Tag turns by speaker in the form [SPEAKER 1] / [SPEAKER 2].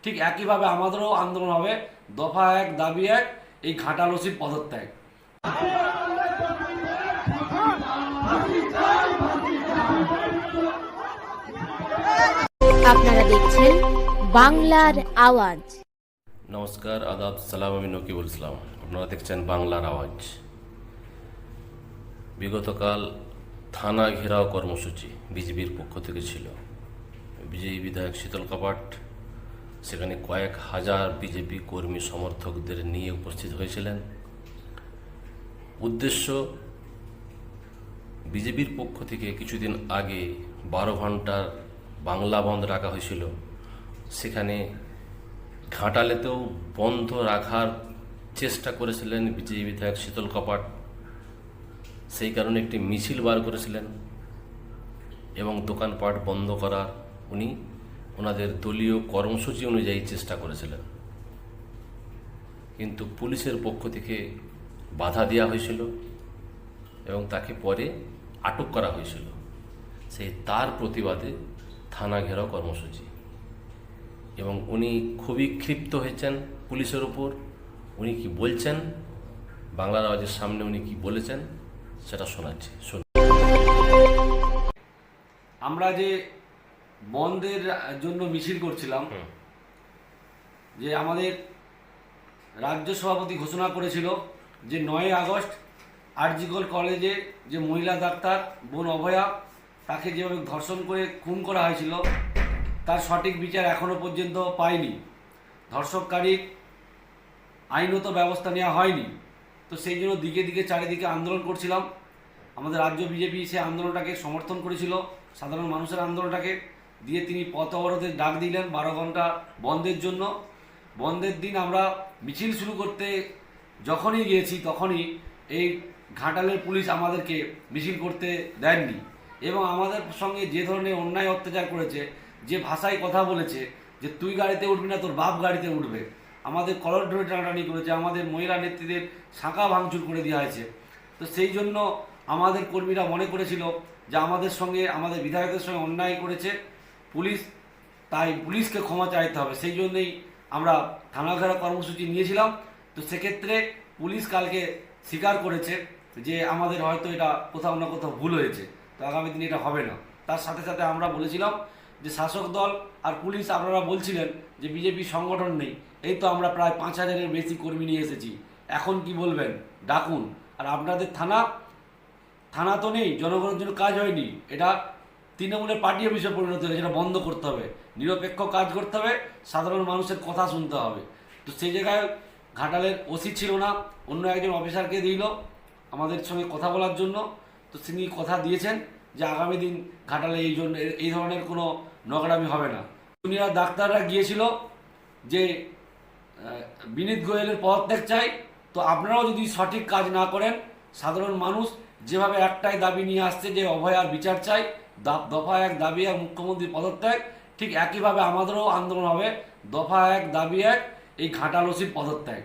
[SPEAKER 1] ঠিক একইভাবে আমাদেরও আন্দোলন হবে। দফা 1 দাবি 1, এই ঘাটাল ওসির পদত্যাগ।
[SPEAKER 2] আপনারা দেখছেন বাংলার আওয়াজ।
[SPEAKER 3] নমস্কার, আদাব, সালাম। আমি নকিবুল ইসলাম। আপনারা দেখছেন বাংলার আওয়াজ। বিগতকাল থানা ঘেরাও কর্মসূচি বিজেপির পক্ষ থেকে ছিল। বিজয়ী বিধায়ক শীতল কাপাট সেখানে কয়েক হাজার বিজেপি কর্মী সমর্থকদের নিয়ে উপস্থিত হয়েছিলেন। উদ্দেশ্য, বিজেপির পক্ষ থেকে কিছুদিন আগে 12 ঘন্টার বাংলা বন্ধ রাখা হয়েছিল, সেখানে ঘাটালেতেও বন্ধ রাখার চেষ্টা করেছিলেন বিজেপি বিধায়ক শীতল কাপাট। সেই কারণে একটি মিছিল বার করেছিলেন এবং দোকানপাট বন্ধ করার উনি ওনাদের দলীয় কর্মসূচি অনুযায়ী চেষ্টা করেছিলেন, কিন্তু পুলিশের পক্ষ থেকে বাধা দেওয়া হয়েছিল এবং তাকে পরে আটক করা হয়েছিল। সেই তার প্রতিবাদে থানা ঘেরাও কর্মসূচি, এবং উনি খুবই ক্ষিপ্ত হয়েছেন পুলিশের উপর। উনি কি বলছেন, বাংলার আওয়াজের সামনে উনি কি বলেছেন সেটা শোনাচ্ছি।
[SPEAKER 1] আমরা যে বন্ধের জন্য মিছিল করছিলাম, যে আমাদের রাজ্য সভাপতি ঘোষণা করেছিল যে 9 আগস্ট আরজিকর কলেজে যে মহিলা ডাক্তার বোন অভয়া, তাকে যেভাবে ধর্ষণ করে খুন করা হয়েছিল, তার সঠিক বিচার এখনও পর্যন্ত পায়নি। ধর্ষককারীর আইনত ব্যবস্থা নেওয়া হয়নি। তো সেই জন্য দিকে দিকে চারিদিকে আন্দোলন করছিলাম। আমাদের রাজ্য বিজেপি সে আন্দোলনটাকে সমর্থন করেছিল, সাধারণ মানুষের আন্দোলনটাকে দিয়ে তিনি পথ অবরোধের ডাক দিলেন 12 ঘন্টা বন্ধের জন্য। বন্ধের দিন আমরা মিছিল শুরু করতে যখনই গিয়েছি, তখনই এই ঘাটালের পুলিশ আমাদেরকে মিছিল করতে দেননি এবং আমাদের সঙ্গে যে ধরনের অন্যায় অত্যাচার করেছে, যে ভাষায় কথা বলেছে যে তুই গাড়িতে উঠবি না, তোর বাপ গাড়িতে উঠবে, আমাদের কলর ধরে টানাটানি করেছে, আমাদের মহিলা নেত্রীদের শাঁখা ভাঙচুর করে দেওয়া হয়েছে। তো সেই জন্য আমাদের কর্মীরা মনে করেছিল যে আমাদের সঙ্গে, আমাদের বিধায়কের সঙ্গে অন্যায় করেছে পুলিশ, তাই পুলিশকে ক্ষমা চাইতে হবে। সেই জন্যই আমরা থানা ঘেরাও কর্মসূচি নিয়েছিলাম। তো সেক্ষেত্রে পুলিশ কালকে স্বীকার করেছে যে আমাদের হয়তো এটা কোথাও না কোথাও ভুল হয়েছে, তো আগামী দিনে এটা হবে না। তার সাথে সাথে আমরা বলেছিলাম যে শাসক দল আর পুলিশ, আপনারা বলছিলেন যে বিজেপি সংগঠন নেই, এই তো আমরা প্রায় 5000-এর বেশি কর্মী নিয়ে এসেছি, এখন কি বলবেন, ডাকুন। আর আপনাদের থানা তো নেই, জনগণের জন্য কাজ হয়নি, এটা তৃণমূলের পার্টি অফিসে পরিণত হয়েছে, সেটা বন্ধ করতে হবে, নিরপেক্ষ কাজ করতে হবে, সাধারণ মানুষের কথা শুনতে হবে। তো সেই জায়গায় ঘাটালের ওসি ছিল না, অন্য একজন অফিসারকে দিল আমাদের সঙ্গে কথা বলার জন্য। তো তিনি কথা দিয়েছেন যে আগামী দিন ঘাটালে এই ধরনের কোনো নোংরামি হবে না। জুনিয়র ডাক্তাররা গিয়েছিল যে বিনীত গোয়েলের পদত্যাগ চাই। তো আপনারাও যদি সঠিক কাজ না করেন, সাধারণ মানুষ যেভাবে একটাই দাবি নিয়ে আসছে যে অভয়ার বিচার চাই, দফা 1 দাবি 1 মুখ্যমন্ত্রীর পদত্যাগ, ঠিক একইভাবে আমাদেরও আন্দোলন হবে। দফা 1 দাবি 1, এই ঘাটাল ওসির পদত্যাগ।